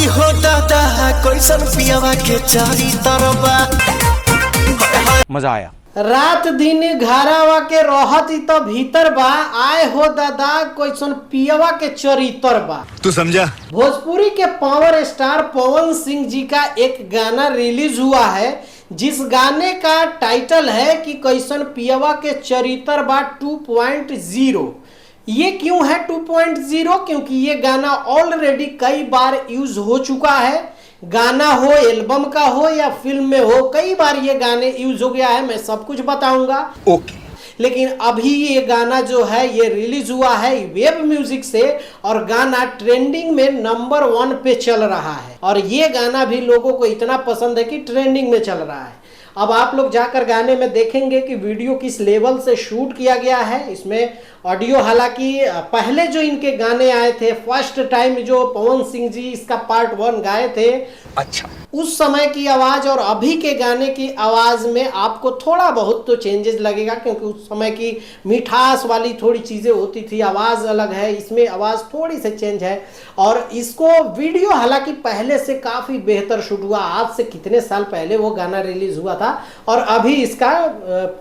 हई हो दादा कैसन पियावा के चारी तरबा। मजा आया। रात दिन घरावा के रहत तो भीतर बा, आए हो दादा कैसन पियवा के चरित्र बा। तू समझा? भोजपुरी के पावर स्टार पवन सिंह जी का एक गाना रिलीज हुआ है, जिस गाने का टाइटल है कि कैसन पियवा के चरित्र बा 2.0। ये क्यों है 2.0? क्योंकि ये गाना ऑलरेडी कई बार यूज हो चुका है। गाना हो, एल्बम का हो या फिल्म में हो, कई बार ये गाने यूज हो गया है। मैं सब कुछ बताऊंगा। ओके। लेकिन अभी ये गाना जो है ये रिलीज हुआ है वेब म्यूजिक से, और गाना ट्रेंडिंग में नंबर 1 पे चल रहा है। और ये गाना भी लोगों को इतना पसंद है कि ट्रेंडिंग में चल रहा है। अब आप लोग जाकर गाने में देखेंगे कि वीडियो किस लेवल से शूट किया गया है। इसमें ऑडियो, हालांकि पहले जो इनके गाने आए थे, फर्स्ट टाइम जो पवन सिंह जी इसका पार्ट 1 गाए थे, अच्छा, उस समय की आवाज और अभी के गाने की आवाज में आपको थोड़ा बहुत तो चेंजेस लगेगा, क्योंकि उस समय की मिठास वाली थोड़ी चीजें होती थी, आवाज अलग है, इसमें आवाज थोड़ी सी चेंज है। और इसको वीडियो हालांकि पहले से काफी बेहतर शूट हुआ। आज से कितने साल पहले वो गाना रिलीज हुआ था और अभी इसका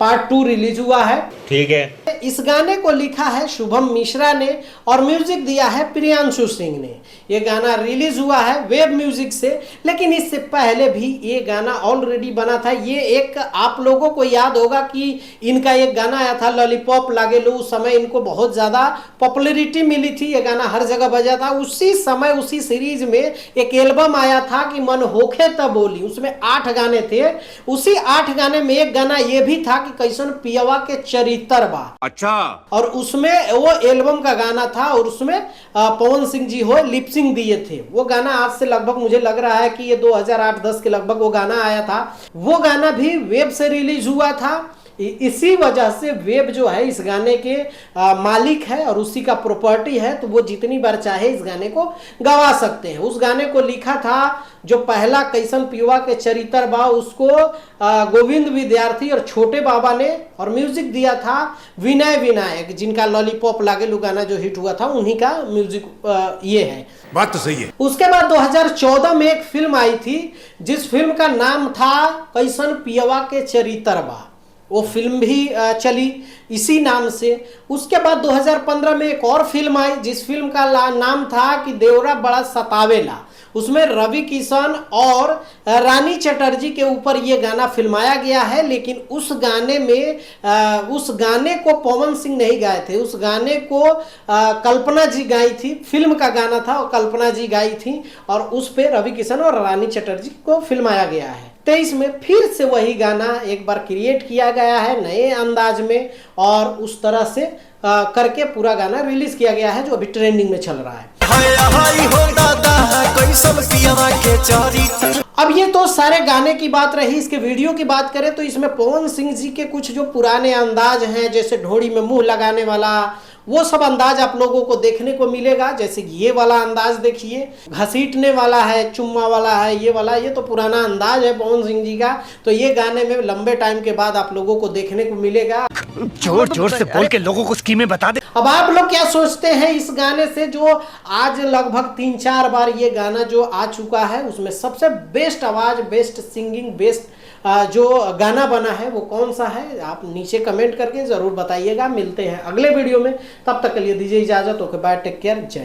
पार्ट 2 रिलीज हुआ है। ठीक है। इस गाने को लिखा है शुभम मिश्रा ने और म्यूजिक दिया है प्रियांशु सिंह ने। ये गाना रिलीज हुआ है वेब म्यूजिक से, लेकिन इससे पहले भी ये गाना ऑलरेडी बना था। ये एक, आप लोगों को याद होगा कि इनका एक गाना आया था लॉलीपॉप लागे लो, उस समय इनको बहुत ज्यादा पॉपुलैरिटी मिली थी, ये गाना हर जगह बजा था। उसी समय उसी सीरीज में एक एल्बम आया था कि मन होखे तब बोली, उसमें 8 गाने थे। उसी 8 गाने में एक गाना ये भी था कि कैसन पियवा के चरित्र बा। अच्छा। और उसमें वो एल्बम का गाना था और उसमें पवन सिंह जी हो लिपसिंग दिए थे। वो गाना आज से लगभग मुझे लग रहा है कि ये 2008-10 के लगभग वो गाना आया था। वो गाना भी वेब से रिलीज हुआ था। इसी वजह से वेब जो है इस गाने के मालिक है और उसी का प्रॉपर्टी है, तो वो जितनी बार चाहे इस गाने को गवा सकते हैं। उस गाने को लिखा था जो पहला कैसन पियवा के चरित्र बा, उसको गोविंद विद्यार्थी और छोटे बाबा ने, और म्यूजिक दिया था विनय विनायक, जिनका लॉलीपॉप लागे लो गाना जो हिट हुआ था, उन्हीं का म्यूजिक ये है। बात तो सही है। उसके बाद 2014 में एक फिल्म आई थी जिस फिल्म का नाम था कैसन पियवा के चरित्र बा। वो फिल्म भी चली इसी नाम से। उसके बाद 2015 में एक और फिल्म आई जिस फिल्म का नाम था कि देवरा बड़ा सतावेला। उसमें रवि किशन और रानी चटर्जी के ऊपर ये गाना फिल्माया गया है। लेकिन उस गाने में उस गाने को पवन सिंह नहीं गाए थे, उस गाने को कल्पना जी गाई थी। फिल्म का गाना था और कल्पना जी गाई थी, और उस पे रवि किशन और रानी चटर्जी को फिल्माया गया है। 23 में फिर से वही गाना एक बार क्रिएट किया गया है नए अंदाज में, और उस तरह से करके पूरा गाना रिलीज किया गया है जो अभी ट्रेंडिंग में चल रहा है। हई हो दादा कैसन पियावा के चारी। अब ये तो सारे गाने की बात रही। इसके वीडियो की बात करें तो इसमें पवन सिंह जी के कुछ जो पुराने अंदाज हैं, जैसे ढोड़ी में मुंह लगाने वाला, वो सब अंदाज आप लोगों को देखने को मिलेगा। जैसे ये वाला अंदाज देखिए, घसीटने वाला है, चुम्मा वाला है, ये वाला, ये तो पुराना अंदाज है पवन सिंह जी का। तो ये गाने में लंबे टाइम के बाद आप लोगों को देखने को मिलेगा। जोर जोर से बोल के लोगों को स्कीमें बता दे। अब आप लोग क्या सोचते हैं इस गाने से, जो आज लगभग 3-4 बार ये गाना जो आ चुका है, उसमें सबसे बेस्ट आवाज, बेस्ट सिंगिंग, बेस्ट जो गाना बना है वो कौन सा है? आप नीचे कमेंट करके जरूर बताइएगा। मिलते हैं अगले वीडियो में, तब तक के लिए दीजिए इजाजत। ओके बाय, टेक केयर, जय।